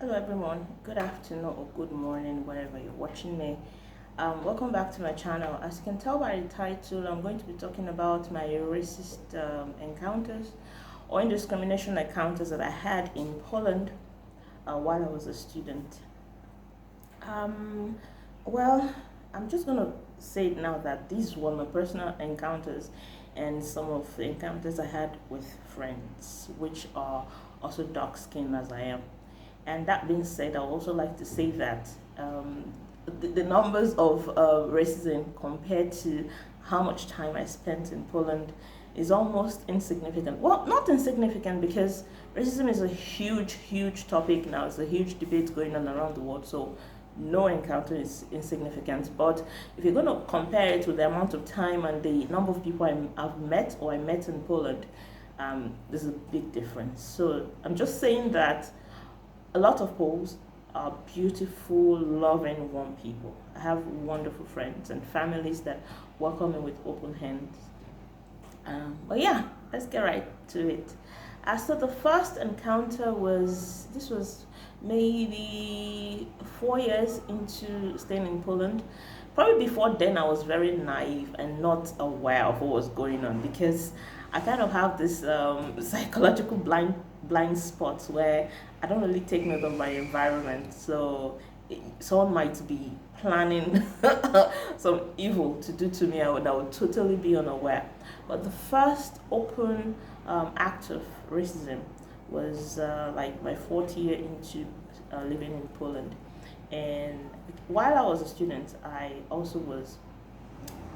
Hello everyone, good afternoon or good morning wherever you're watching me. Welcome back to my channel. As you can tell by the title, I'm going to be talking about my racist encounters or indiscrimination encounters that I had in Poland while I was a student. Um, well, I'm just going to say it now that these were my personal encounters and some of the encounters I had with friends, which are also dark skinned as I am. And that being said, I would also like to say that the numbers of racism compared to how much time I spent in Poland is almost insignificant. Well, not insignificant because racism is a huge, huge topic now. It's a huge debate going on around the world. So no encounter is insignificant. But if you're going to compare it with the amount of time and the number of people I've met or I met in Poland, there's a big difference. So I'm just saying that a lot of Poles are beautiful, loving, warm people. I have wonderful friends and families that welcome me with open hands. But yeah, let's get right to it. So the first encounter was maybe 4 years into staying in Poland. Probably before then, I was very naive and not aware of what was going on because I kind of have this psychological blind spots where I don't really take note of my environment. So someone might be planning some evil to do to me, I would totally be unaware. But the first open act of racism was like my fourth year into living in Poland. And while I was a student, I also was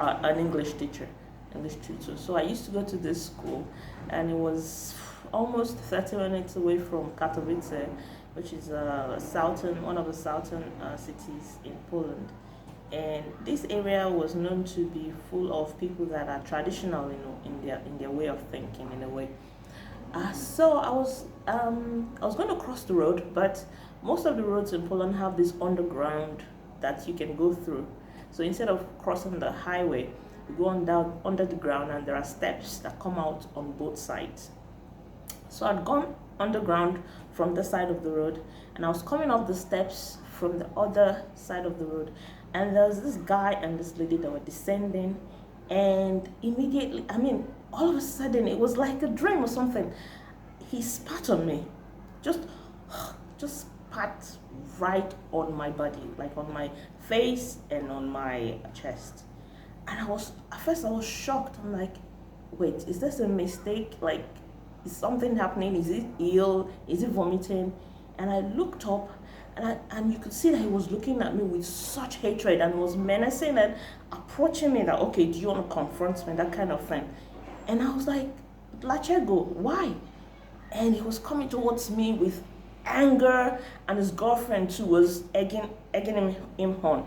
an English teacher, English tutor. So I used to go to this school, and it was almost 30 minutes away from Katowice, which is one of the southern cities in Poland. And this area was known to be full of people that are traditional, in their way of thinking, in a way. So I was going to cross the road, but most of the roads in Poland have this underground that you can go through. So instead of crossing the highway, you go on down under the ground, and there are steps that come out on both sides. So I'd gone underground from the side of the road, and I was coming up the steps from the other side of the road, and there was this guy and this lady that were descending, and immediately, I mean, all of a sudden, it was like a dream or something. He spat on me, just, just spat right on my body, like on my face and on my chest. And at first, I was shocked. I'm like, wait, is this a mistake? Like, is something happening? Is it ill? Is it vomiting? And I looked up, and you could see that he was looking at me with such hatred and was menacing and approaching me that, okay, do you want to confront me? That kind of thing. And I was like, Lachego, why? And he was coming towards me with anger, and his girlfriend too was egging him on.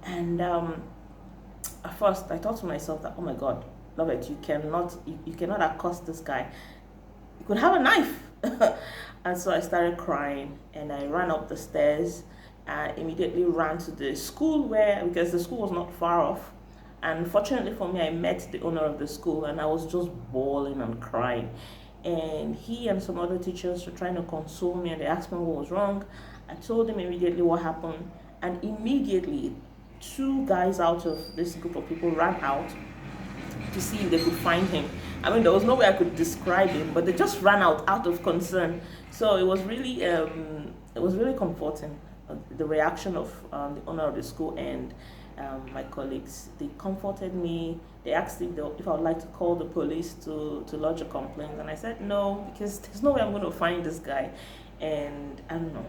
And at first, I thought to myself that, oh my God, Lovett, you cannot accost this guy. You could have a knife. And so I started crying, and I ran up the stairs. I immediately ran to the school because the school was not far off. And fortunately for me, I met the owner of the school, and I was just bawling and crying. And he and some other teachers were trying to console me, and they asked me what was wrong. I told them immediately what happened, and immediately two guys out of this group of people ran out to see if they could find him. I mean, there was no way I could describe him, but they just ran out of concern. So it was really comforting. The reaction of the owner of the school and my colleagues, they comforted me. They asked if I would like to call the police to lodge a complaint, and I said no, because there's no way I'm going to find this guy. And I don't know.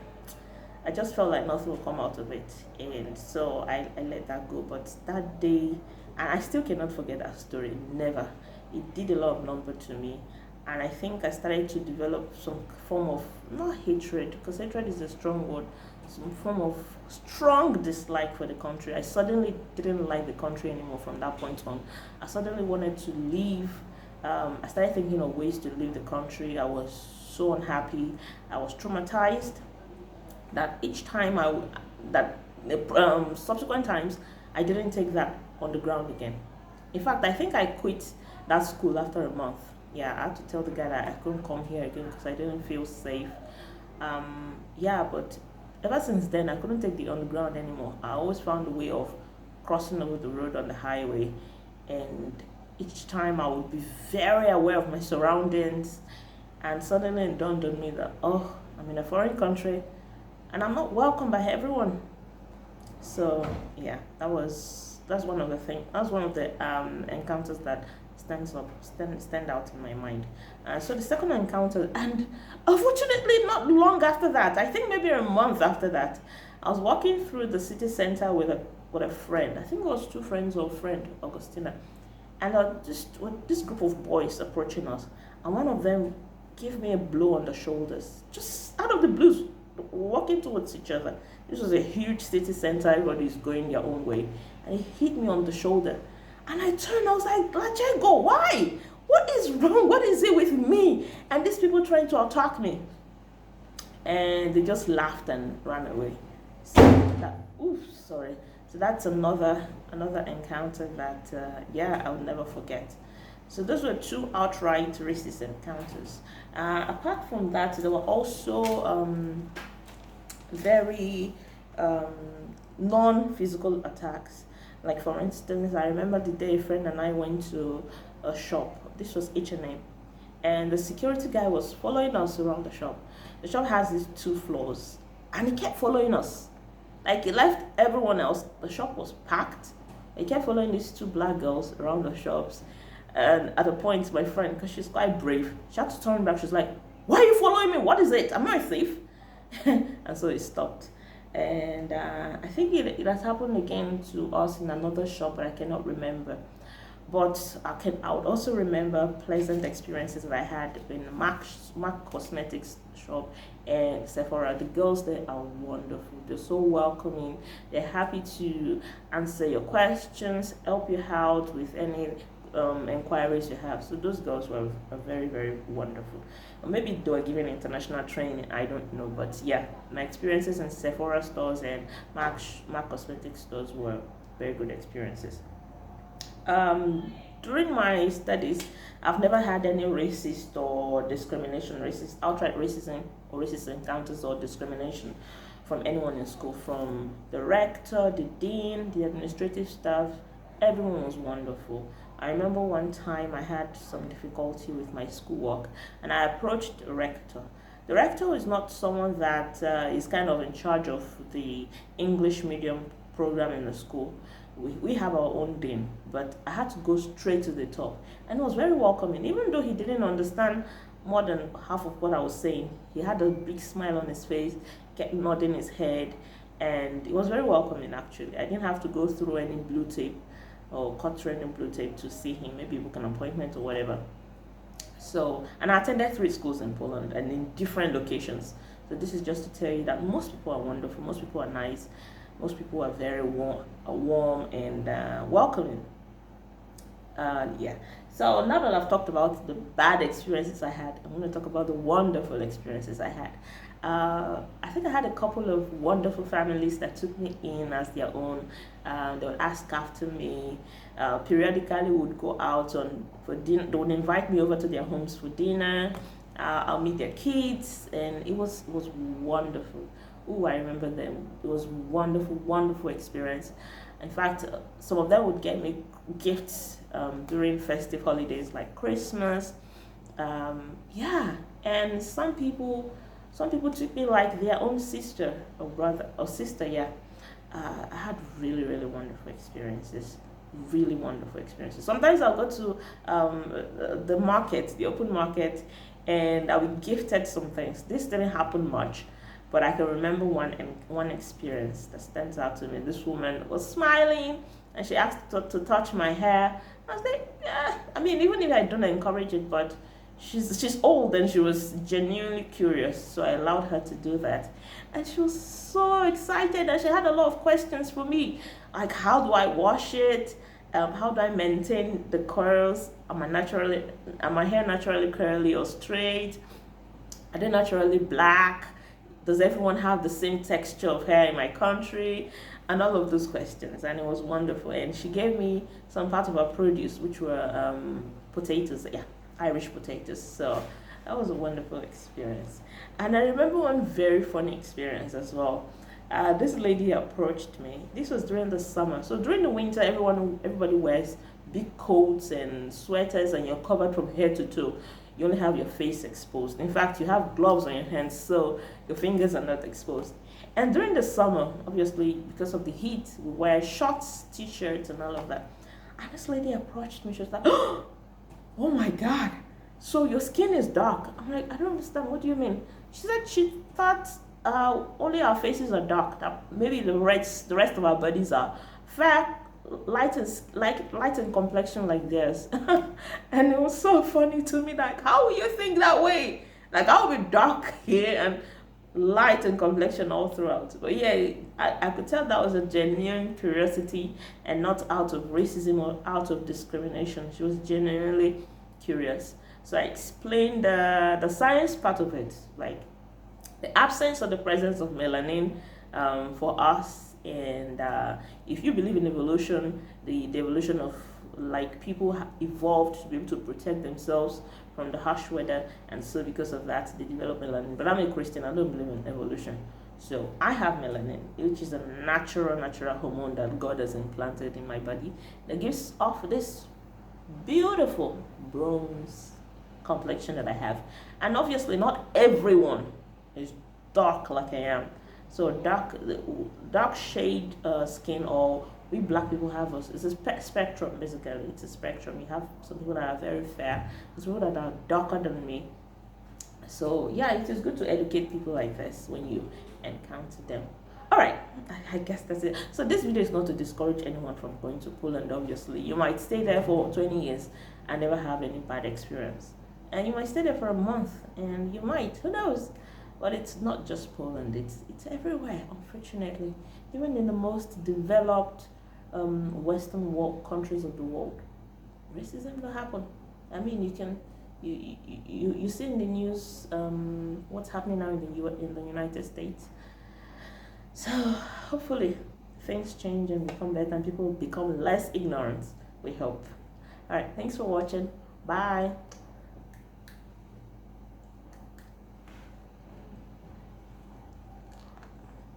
I just felt like nothing would come out of it, and so I let that go. But that day, and I still cannot forget that story. Never. It did a lot of number to me, and I think I started to develop some form of, not hatred, because hatred is a strong word, some form of strong dislike for the country. I suddenly didn't like the country anymore from that point on. I suddenly wanted to leave. I started thinking of ways to leave the country. I was so unhappy. I was traumatized that each time subsequent times, I didn't take that on the ground again. In fact, I think I quit that school after a month. Yeah, I had to tell the guy that I couldn't come here again because I didn't feel safe. yeah, but ever since then, I couldn't take the underground anymore. I always found a way of crossing over the road on the highway, and each time I would be very aware of my surroundings, and suddenly it dawned on me that, oh, I'm in a foreign country and I'm not welcome by everyone. So yeah, that's one of the thing. That's one of the encounters that stand out in my mind. So the second encounter, and unfortunately, not long after that, I think maybe a month after that, I was walking through the city center with a friend. I think it was two friends or a friend, Augustina, and just with this group of boys approaching us, and one of them gave me a blow on the shoulders, just out of the blues, walking towards each other. This was a huge city center, everybody's going their own way, and he hit me on the shoulder. And I turned, I was like, Lachego, why? What is wrong? What is it with me? And these people trying to attack me. And they just laughed and ran away. So that, oof, sorry. So that's another encounter that, yeah, I'll never forget. So those were two outright racist encounters. Apart from that, there were also very non-physical attacks. Like for instance, I remember the day a friend and I went to a shop. This was H&M, and the security guy was following us around the shop. The shop has these two floors, and he kept following us. Like he left everyone else. The shop was packed. He kept following these two black girls around the shops. And at a point, my friend, because she's quite brave, she had to turn back. She's like, "Why are you following me? What is it? I'm not a thief." And so he stopped. And I think it has happened again to us in another shop, but I cannot remember. But I would also remember pleasant experiences that I had in Mac Cosmetics shop and Sephora. The girls there are wonderful. They're so welcoming. They're happy to answer your questions, help you out with any inquiries you have. So those girls were very, very wonderful. Or maybe they were giving international training, I don't know. But yeah, my experiences in Sephora stores and Mac Cosmetics stores were very good experiences. During my studies, I've never had any racist or discrimination, outright racism or racist encounters or discrimination from anyone in school, from the rector, the dean, the administrative staff. Everyone was wonderful. I remember one time I had some difficulty with my schoolwork, and I approached the rector. The rector is not someone that is kind of in charge of the English medium program in the school. We have our own dean, but I had to go straight to the top, and it was very welcoming. Even though he didn't understand more than half of what I was saying, he had a big smile on his face, kept nodding his head, and it was very welcoming actually. I didn't have to go through any blue tape or cut through any blue tape to see him, maybe book an appointment or whatever. So, and I attended 3 schools in Poland and in different locations. So this is just to tell you that most people are wonderful, most people are nice, most people are very warm and welcoming. Yeah. So now that I've talked about the bad experiences I had, I'm going to talk about the wonderful experiences I had. I think I had a couple of wonderful families that took me in as their own. They would ask after me. Periodically, would go out for dinner. They would invite me over to their homes for dinner. I'll meet their kids, and it was wonderful. Oh, I remember them. It was wonderful, wonderful experience. In fact, some of them would get me gifts during festive holidays like Christmas. Yeah, and some people treat me like their own sister or brother or sister. Yeah, I had really, really wonderful experiences. Really wonderful experiences. Sometimes I'll go to the market, the open market, and I'll be gifted some things. This didn't happen much, but I can remember one experience that stands out to me. This woman was smiling, and she asked to touch my hair. I was like, yeah. I mean, even if I don't encourage it, but she's old and she was genuinely curious, so I allowed her to do that. And she was so excited, and she had a lot of questions for me, like how do I wash it? How do I maintain the curls? Am my hair naturally curly or straight? Are they naturally black? Does everyone have the same texture of hair in my country? And all of those questions, and it was wonderful. And she gave me some part of her produce, which were potatoes, yeah, Irish potatoes. So That was a wonderful experience. And I remember one very funny experience as well. This lady approached me. This was during the summer. So during the winter, everybody wears big coats and sweaters, and you're covered from head to toe. You only have your face exposed. In fact, you have gloves on your hands, so your fingers are not exposed. And during the summer, obviously, because of the heat, we wear shorts, t-shirts, and all of that. And this lady approached me. She was like, "Oh my God, so your skin is dark." I'm like, "I don't understand. What do you mean?" She said she thought only our faces are dark. That maybe the rest of our bodies are fair, light in complexion like theirs. And it was so funny to me. Like, how will you think that way? Like, I'll be dark here and light in complexion all throughout. But yeah, I could tell that was a genuine curiosity and not out of racism or out of discrimination. She was genuinely curious. So I explained the science part of it, like the absence or the presence of melanin for us. And if you believe in evolution, the evolution of like people evolved to be able to protect themselves from the harsh weather, and so because of that they develop melanin. But I'm a Christian, I don't believe in evolution. So I have melanin, which is a natural hormone that God has implanted in my body that gives off this beautiful bronze complexion that I have. And obviously not everyone is dark like I am. So dark shade skin, or we black people have it's a spectrum. Basically, it's a spectrum. You have some people that are very fair, there's people that are darker than me. So yeah, it is good to educate people like this when you encounter them. All right, I guess that's it. So this video is not to discourage anyone from going to Poland. Obviously, you might stay there for 20 years and never have any bad experience, and you might stay there for a month and you might, who knows. But it's not just Poland, it's everywhere, unfortunately. Even in the most developed Western world countries of the world, racism will happen. I mean, you see in the news what's happening now in in the United States. So hopefully things change and become better, and people become less ignorant. We hope. All right, thanks for watching. Bye.